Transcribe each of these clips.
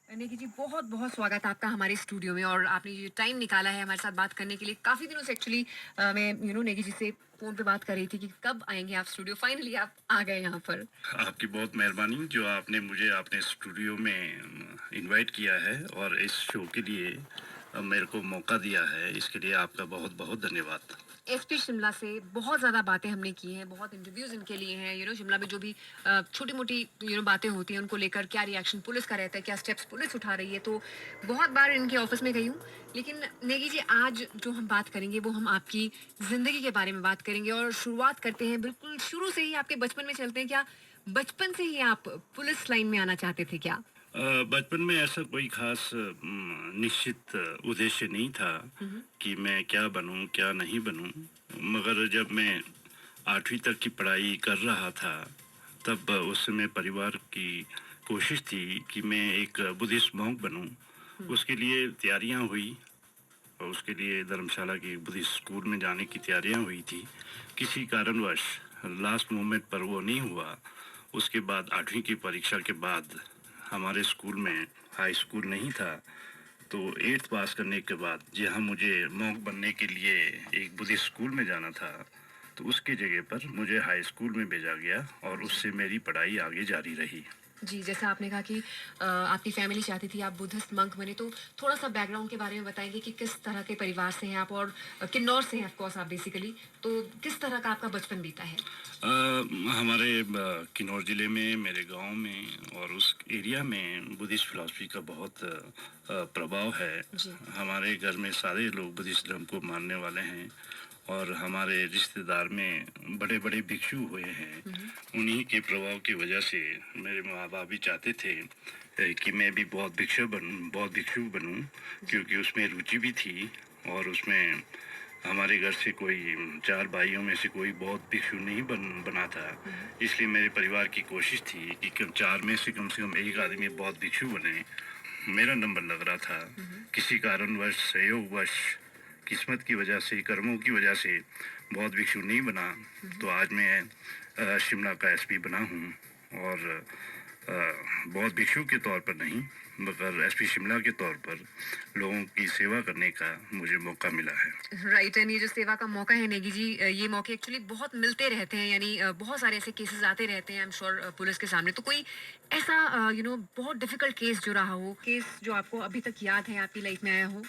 नेगी जी, बहुत बहुत स्वागत आपका हमारे स्टूडियो में। और आपने ये टाइम निकाला है हमारे साथ बात करने के लिए। काफ़ी दिनों से एक्चुअली मैं नेगी जी से फ़ोन पे बात कर रही थी कि कब आएंगे आप स्टूडियो। फाइनली आप आ गए यहाँ पर। आपकी बहुत मेहरबानी जो आपने मुझे अपने स्टूडियो में इनवाइट किया है और इस शो के लिए मेरे को मौका दिया है, इसके लिए आपका बहुत बहुत धन्यवाद। एसपी शिमला से बहुत ज़्यादा बातें हमने की हैं, बहुत इंटरव्यूज़ इनके लिए हैं। शिमला में जो भी छोटी मोटी बातें होती हैं उनको लेकर क्या रिएक्शन पुलिस का रहता है, क्या स्टेप्स पुलिस उठा रही है, तो बहुत बार इनके ऑफिस में गई हूँ। लेकिन नेगी जी, आज जो हम बात करेंगे वो हम आपकी ज़िंदगी के बारे में बात करेंगे। और शुरुआत करते हैं बिल्कुल शुरू से ही, आपके बचपन में चलते हैं। क्या बचपन से ही आप पुलिस लाइन में आना चाहते थे क्या? बचपन में ऐसा कोई खास निश्चित उद्देश्य नहीं था हम्म। कि मैं क्या बनूं क्या नहीं बनूं। मगर जब मैं 8वीं तक की पढ़ाई कर रहा था तब उस समय परिवार की कोशिश थी कि मैं एक बुद्धिस्ट मॉन्क बनूं। हम्म। उसके लिए तैयारियां हुई और उसके लिए धर्मशाला की बुद्धिस्ट स्कूल में जाने की तैयारियां हुई थी। किसी कारणवश लास्ट मोमेंट पर वो नहीं हुआ। उसके बाद 8वीं की परीक्षा के बाद हमारे स्कूल में हाई स्कूल नहीं था, तो 8th पास करने के बाद जहाँ मुझे मॉन्क बनने के लिए एक बुद्धिस्ट स्कूल में जाना था, तो उसकी जगह पर मुझे हाई स्कूल में भेजा गया और जी। उससे मेरी पढ़ाई आगे जारी रही। जी, जैसा आपने कहा कि आपकी फैमिली चाहती थी आप बुद्धिस्ट मंक बने, तो थोड़ा-सा बैकग्राउंड के बारे में बताएँगे कि किस तरह के परिवार से हैं आप? और किन्नौर से हैं ऑफ कोर्स आप बेसिकली, तो किस तरह का आपका बचपन बीता है? हमारे किन्नौर ज़िले में मेरे गांव में और उस एरिया में बुद्धिस्ट फिलॉसफी का बहुत प्रभाव है। जी। हमारे घर में सारे लोग बुद्धिस्ट धर्म को मानने वाले हैं और हमारे रिश्तेदार में बड़े बड़े भिक्षु हुए हैं। हुँ, हुँ। उन्हीं के प्रभाव की वजह से मेरे माँ बाप भी चाहते थे कि मैं भी बहुत भिक्षु बनूं, जी। क्योंकि उसमें रुचि भी थी। और उसमें हमारे घर से कोई 4 भाइयों में से कोई बहुत भिक्षु नहीं बना था। हुँ, हुँ। इसलिए मेरे परिवार की कोशिश थी कि कम 4 में से कम एक आदमी बहुत भिक्षु बने। मेरा नंबर लग रहा था। हुँ, हुँ। किसी कारणवश, संयोगवश, किस्मत की वजह से, कर्मों की वजह से बहुत भिक्षु नहीं बना। हुँ, हुँ। तो आज मैं शिमला का एसपी बना हूँ और अ, बहुत भिक्षु के तौर पर नहीं, मगर एसपी शिमला के तौर पर लोगों की सेवा करने का मुझे मौका मिला है। राइट। एंड ये जो सेवा का मौका है नेगी जी, ये मौके एक्चुअली बहुत मिलते रहते हैं। बहुत सारे ऐसे केसेस आते रहते हैं, आई एम श्योर पुलिस के सामने। तो कोई ऐसा बहुत डिफिकल्ट केस जो रहा हो, केस जो आपको अभी तक याद है, आपकी लाइफ में आया हो?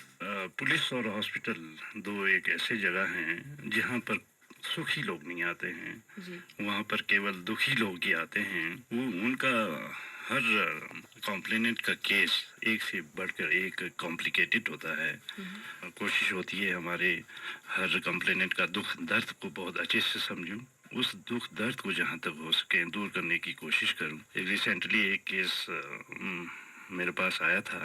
पुलिस और हॉस्पिटल दो एक ऐसे जगह हैं जहाँ पर सुखी लोग नहीं आते हैं। जी। वहाँ पर केवल दुखी लोग ही आते हैं। वो उनका हर कॉम्प्लेनेंट का केस एक से बढ़कर एक कॉम्प्लिकेटेड होता है। हुँ, हुँ। कोशिश होती है हमारे हर कंप्लेनेंट का दुख दर्द को बहुत अच्छे से समझूं, उस दुख दर्द को जहाँ तक हो सके दूर करने की कोशिश करूं। एक रिसेंटली एक केस मेरे पास आया था।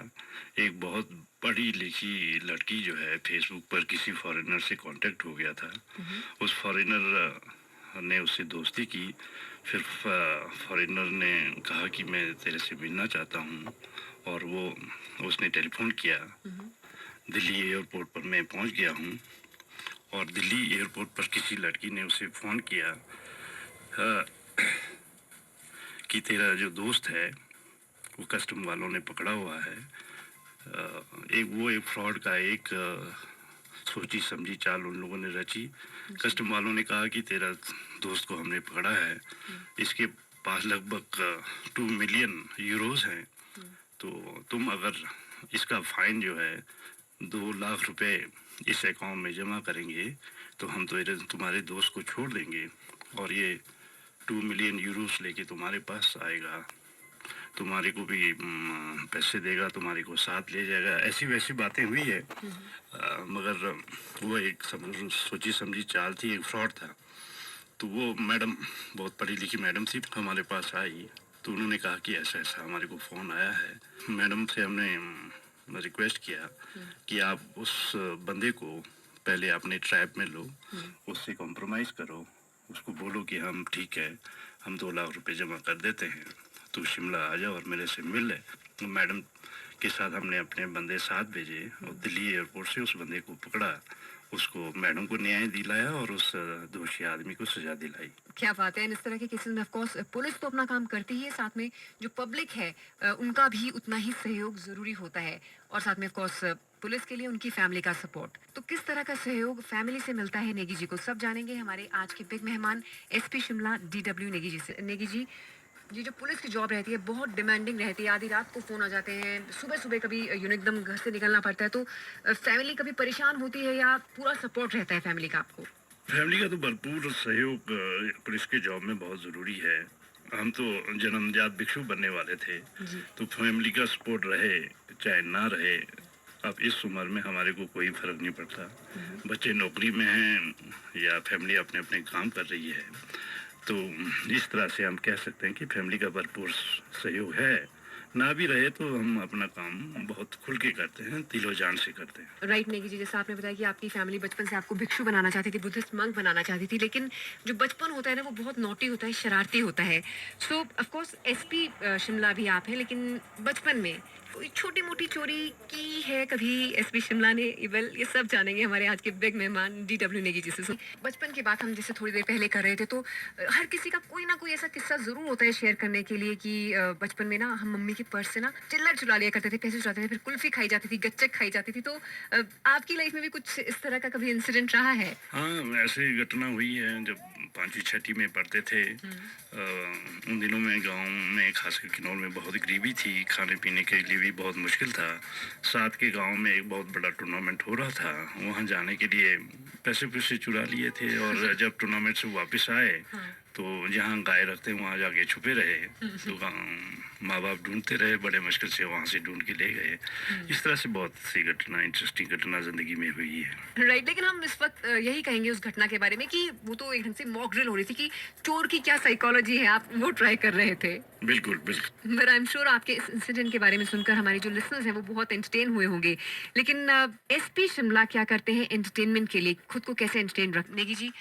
एक बहुत पढ़ी लिखी लड़की जो है फेसबुक पर किसी फॉरेनर से कांटेक्ट हो गया था। हुँ, हुँ। उस फॉरेनर ने उससे दोस्ती की। फिर फॉरेनर ने कहा कि मैं तेरे से मिलना चाहता हूँ और वो उसने टेलीफोन किया। हुँ, हुँ। दिल्ली एयरपोर्ट पर मैं पहुंच गया हूं और दिल्ली एयरपोर्ट पर किसी लड़की ने उसे फ़ोन किया अ, कि तेरा जो दोस्त है वो कस्टम वालों ने पकड़ा हुआ है। एक फ्रॉड का एक सोची समझी चाल उन लोगों ने रची। जी। कस्टम वालों ने कहा कि तेरा दोस्त को हमने पकड़ा है, हुँ, इसके पास लगभग 2 मिलियन यूरोज हैं। हुँ। तो तुम अगर इसका फाइन जो है 2 लाख रुपए इस अकाउंट में जमा करेंगे तो हम तो तुम्हारे दोस्त को छोड़ देंगे और ये 2 मिलियन यूरोस लेके तुम्हारे पास आएगा, तुम्हारे को भी पैसे देगा, तुम्हारे को साथ ले जाएगा। ऐसी वैसी बातें हुई है। हुँ, हुँ। मगर वो एक सोची समझी चाल थी, एक फ्रॉड था। तो वो मैडम, बहुत पढ़ी लिखी मैडम थी, हमारे पास आई। तो उन्होंने कहा कि ऐसा ऐसा हमारे को फ़ोन आया है। मैडम से हमने रिक्वेस्ट किया हुँ, कि आप उस बंदे को पहले अपने ट्रैप में लो, हुँ। उससे कॉम्प्रोमाइज़ करो, उसको बोलो कि हम ठीक है, हम 2 लाख रुपए जमा कर देते हैं, तू शिमला आ जा और मेरे से मिल ले। तो मैडम के साथ हमने अपने बंदे साथ भेजे और दिल्ली एयरपोर्ट से उस बंदे को पकड़ा उसको मैडम को न्याय दिलाया और उस दोषी आदमी को सजा दिलाई। क्या बात है! इस तरह के केसेस में ऑफ कोर्स पुलिस तो अपना काम करती ही है, साथ में जो पब्लिक है उनका भी उतना ही सहयोग ज़रूरी होता है और साथ में ऑफ कोर्स पुलिस के लिए उनकी फैमिली का सपोर्ट। तो किस तरह का सहयोग फैमिली से मिलता है नेगी जी को, सब जानेंगे हमारे आज के बिग मेहमान एसपी शिमला डीडब्ल्यू नेगी जी से। नेगी जी, ये जो पुलिस की जॉब रहती है बहुत डिमांडिंग रहती है, आधी रात को फ़ोन आ जाते हैं, सुबह-सुबह कभी एकदम घर से निकलना पड़ता है, तो फैमिली कभी परेशान होती है या पूरा सपोर्ट रहता है फैमिली का आपको? फैमिली का तो भरपूर सहयोग पुलिस के जॉब में बहुत ज़रूरी है। हम तो जन्मजात भिक्षु बनने वाले थे, जी। तो फैमिली का सपोर्ट रहे चाहे ना रहे, अब इस उम्र में हमारे को कोई फ़र्क नहीं पड़ता। बच्चे नौकरी में हैं या फैमिली अपने-अपने काम कर रही है, तो इस तरह से हम कह सकते हैं कि फैमिली का भरपूर सहयोग है। ना भी रहे तो हम अपना काम बहुत खुल के करते हैं, दिलो-जान से करते हैं। राइट नेगी जी, जैसा आपने बताया कि आपकी फैमिली बचपन से आपको भिक्षु बनाना चाहती थी, बुद्धिस्ट मंक बनाना चाहती थी, लेकिन जो बचपन होता है ना वो बहुत नॉटी होता है, शरारती होता है। सो ऑफ कोर्स एसपी शिमला भी आप हैं, लेकिन बचपन में कोई छोटी मोटी चोरी की है कभी एसपी शिमला ने? वेल ये सब जानेंगे हमारे आज के बिग मेहमान डीडब्ल्यू नेगी जी से। So, बचपन की बात हम जैसे थोड़ी देर पहले कर रहे थे, तो हर किसी का कोई ना कोई ऐसा किस्सा जरूर होता है शेयर करने के लिए कि बचपन में ना हम मम्मी के पर्स से ना चिल्लर चुरा लिया करते थे, पैसे चुराते थे, फिर कुल्फी खाई जाती थी, गच्चक खाई जाती थी। तो आपकी लाइफ में भी कुछ इस तरह का कभी इंसिडेंट रहा है? हाँ, ऐसी घटना हुई है जब 5वीं 6ठी में पढ़ते थे। उन दिनों में गाँव में खासकर किन्नौर में बहुत गरीबी थी, खाने-पीने के लिए भी बहुत मुश्किल था। साथ के गाँव में एक बहुत बड़ा टूर्नामेंट हो रहा था, वहाँ जाने के लिए पैसे-वैसे चुरा लिए थे और जब टूर्नामेंट से वापस आए, हाँ। तो जहाँ गाय रखते हैं वहाँ जाके छुपे रहे। तो माँ-बाप ढूँढते रहे, बड़े मुश्किल से वहाँ से ढूँढ के ले गए। इस तरह से बहुत सी घटना इंटरेस्टिंग घटना ज़िंदगी में हुई है। राइट, लेकिन हम इस वक्त यही कहेंगे उस घटना के बारे में कि वो तो एक ढंग से मॉक ड्रिल हो रही थी कि चोर की क्या साइकोलॉजी है, आप वो ट्राई कर रहे थे। बिल्कुल, बिल्कुल। बट आई एम श्योर आपके इस इंसिडेंट के बारे में सुनकर हमारे जो लिसनर्स हैं वो बहुत एंटरटेन हुए होंगे। लेकिन एसपी शिमला क्या करते हैं एंटरटेनमेंट के लिए, खुद को कैसे एंटरटेन रखने की जी?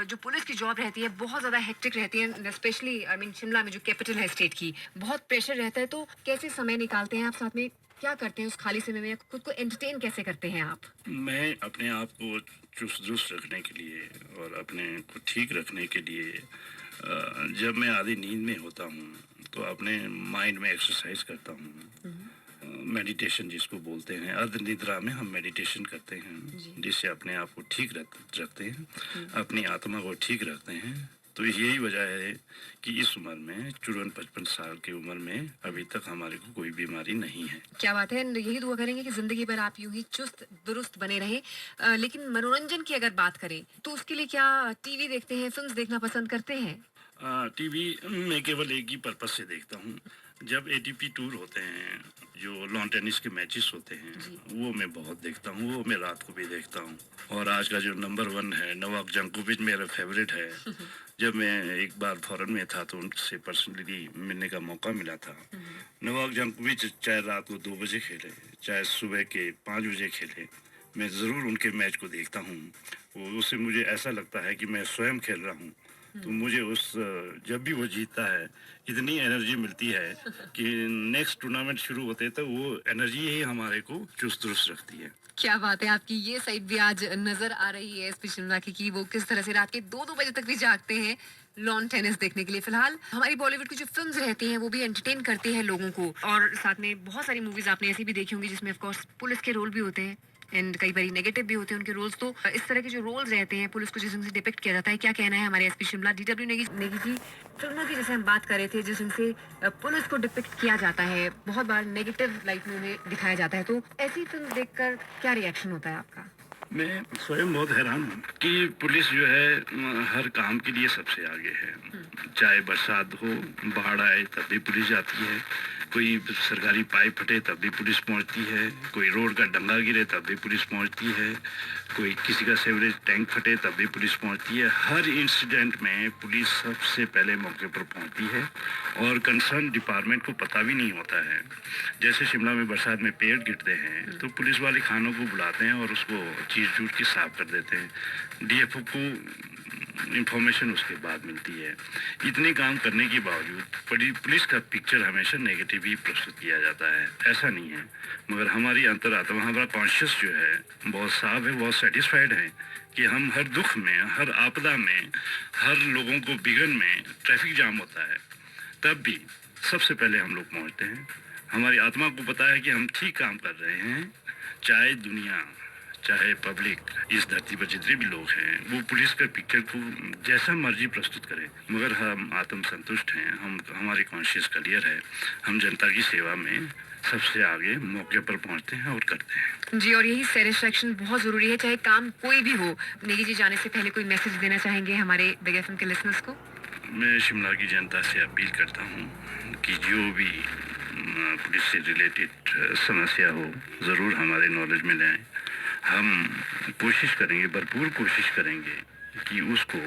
जो पुलिस की जॉब रहती है बहुत ज़्यादा हेक्टिक रहती है, स्पेशली आई मीन शिमला में जो कैपिटल है स्टेट की, बहुत प्रेशर रहता है। तो कैसे समय निकालते हैं आप, साथ में क्या करते हैं उस खाली समय में, खुद को एंटरटेन कैसे करते हैं आप? मैं अपने आप को चुस्त-दुरुस्त रखने के लिए और अपने को ठीक रखने के लिए जब मैं आधी नींद में होता हूँ, तो अपने माइंड में एक्सरसाइज करता हूँ। मेडिटेशन जिसको बोलते हैं, अर्ध निद्रा में हम मेडिटेशन करते हैं, जी। जिससे अपने आप को ठीक रखते हैं, अपनी आत्मा को ठीक रखते हैं। तो यही वजह है कि इस उम्र में 54-55 साल की उम्र में अभी तक हमारे को कोई बीमारी नहीं है। क्या बात है! यही दुआ करेंगे कि ज़िंदगी भर आप यूँ ही चुस्त दुरुस्त बने रहें। लेकिन मनोरंजन की अगर बात करें, तो उसके लिए क्या टीवी देखते हैं, फ़िल्म्स देखना पसंद करते हैं? टीवी मैं केवल एक ही पर्पस से देखता हूँ। जब एटीपी टूर होते हैं, जो लॉन टेनिस के मैचेस होते हैं, जी। वो मैं बहुत देखता हूँ, वो मैं रात को भी देखता हूँ। और आज का जो नंबर 1 है, नोवाक जोकोविच मेरा फेवरेट है। जब मैं एक बार फॉरेन में था तो उनसे पर्सनली मिलने का मौका मिला था। नोवाक जोकोविच चाहे रात को 2 बजे खेले, चाहे सुबह के 5 बजे खेले, मैं ज़रूर उनके मैच को देखता हूँ। वो उससे मुझे ऐसा लगता है कि मैं स्वयं खेल रहा हूँ। तो मुझे जब भी वो जीतता है, इतनी एनर्जी मिलती है कि नेक्स्ट टूर्नामेंट शुरू होते तक वो एनर्जी ही हमारे को चुस्त दुरुस्त रखती है। क्या बात है! आपकी ये साइड भी आज नज़र आ रही है एसपी शिमला की कि वो किस तरह से रात के 2-2 बजे तक भी जागते हैं लॉन टेनिस देखने के लिए। फिलहाल हमारी बॉलीवुड की जो फ़िल्म्स रहती हैं वो भी एंटरटेन करती हैं लोगों को, और साथ में बहुत सारी मूवीज़ आपने ऐसी भी देखी होंगी जिसमें ऑफ कोर्स पुलिस के रोल भी होते हैं एंड कई बारी नेगेटिव भी होते हैं उनके रोल्स। तो इस तरह के जो रोल्स रहते हैं पुलिस को जिस ढंग से डिपिक्ट किया जाता है, क्या कहना है हमारे एसपी शिमला डीडब्ल्यू नेगी नेगी जी? फिल्मों की जैसे हम बात कर रहे थे, जिस ढंग से पुलिस को डिपिक्ट किया जाता है, बहुत बार नेगेटिव लाइट में उन्हें दिखाया जाता है, तो ऐसी फिल्म देखकर क्या रिएक्शन होता है आपका? मैं स्वयं बहुत हैरान हूँ कि पुलिस जो है हर काम के लिए सबसे आगे है। चाहे बरसात हो, बाढ़ आए तब भी पुलिस जाती है, कोई सरकारी पाइप फटे तब भी पुलिस पहुंचती है, कोई रोड का डंगा गिरे तब भी पुलिस पहुंचती है, कोई किसी का सेवरेज टैंक फटे तब भी पुलिस पहुंचती है। हर इंसिडेंट में पुलिस सबसे पहले मौके पर पहुंचती है और कंसर्न डिपार्टमेंट को पता भी नहीं होता है। जैसे शिमला में बरसात में पेड़ गिरते हैं तो पुलिस वाले खानों को बुलाते हैं और उसको चीर चूर के साफ कर देते हैं। डीएफओ को इंफॉर्मेशन उसके बाद मिलती है। इतने काम करने के बावजूद पुलिस का पिक्चर हमेशा नेगेटिव ही प्रस्तुत किया जाता है। ऐसा नहीं है, मगर हमारी अंतरात्मा, हमारा कॉन्शियस जो है बहुत साफ है, बहुत सेटिस्फाइड है कि हम हर दुख में, हर आपदा में, हर लोगों को बिगन में ट्रैफिक जाम होता है, तब भी सबसे पहले हम लोग पहुंचते हैं। हमारी आत्मा को पता है कि हम ठीक काम कर रहे हैं। चाहे दुनिया, चाहे पब्लिक, इस धरती पर जितने भी लोग हैं वो पुलिस का पिक्चर को जैसा मर्जी प्रस्तुत करें, मगर हम आत्म संतुष्ट हैं। हमारे कॉन्शियस क्लियर है। हम जनता की सेवा में सबसे आगे मौके पर पहुंचते हैं और करते हैं। जी, और यही सेटिस्फेक्शन बहुत ज़रूरी है, चाहे काम कोई भी हो। नेगी जी, जाने से पहले कोई मैसेज देना चाहेंगे हमारे बिग एफएम के लिसनर्स को? मैं शिमला की जनता से अपील करता हूँ कि जो भी पुलिस से रिलेटेड समस्या हो, ज़रूर हमारे नॉलेज में लाएं। हम कोशिश करेंगे, भरपूर कोशिश करेंगे कि उसको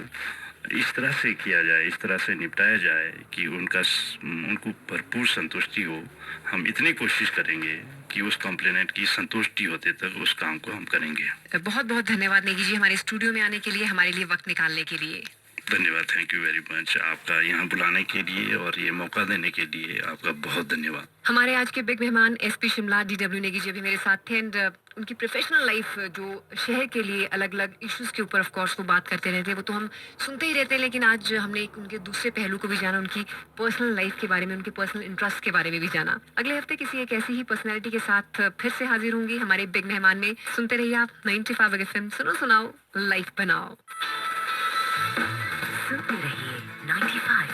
इस तरह से किया जाए, इस तरह से निपटाया जाए कि उनको भरपूर संतुष्टि हो। हम इतनी कोशिश करेंगे कि उस कंप्लेनेंट की संतुष्टि होते तक उस काम को हम करेंगे। बहुत बहुत धन्यवाद नेगी जी, हमारे स्टूडियो में आने के लिए, हमारे लिए वक्त निकालने के लिए। धन्यवाद, थैंक यू वेरी मच। आपका यहाँ बुलाने के लिए और ये मौका देने के लिए आपका बहुत धन्यवाद। हमारे आज के बिग मेहमान एसपी शिमला डीडब्ल्यू नेगी जी अभी मेरे साथ थे, एंड उनकी प्रोफेशनल लाइफ जो शहर के लिए अलग अलग इश्यूज के ऊपर ऑफ कोर्स वो बात करते रहते हैं, वो तो हम सुनते ही रहते हैं, लेकिन आज हमने एक उनके दूसरे पहलू को भी जाना, उनकी पर्सनल लाइफ के बारे में, उनके पर्सनल इंटरेस्ट के बारे में भी जाना। अगले हफ्ते किसी एक ऐसी ही पर्सनैलिटी के साथ फिर से हाजिर होंगी हमारे बिग मेहमान में। सुनते रहिए आप 95 बिग एफएम, सुनो सुनाओ, लाइफ बनाओ। सुनते रहिए 95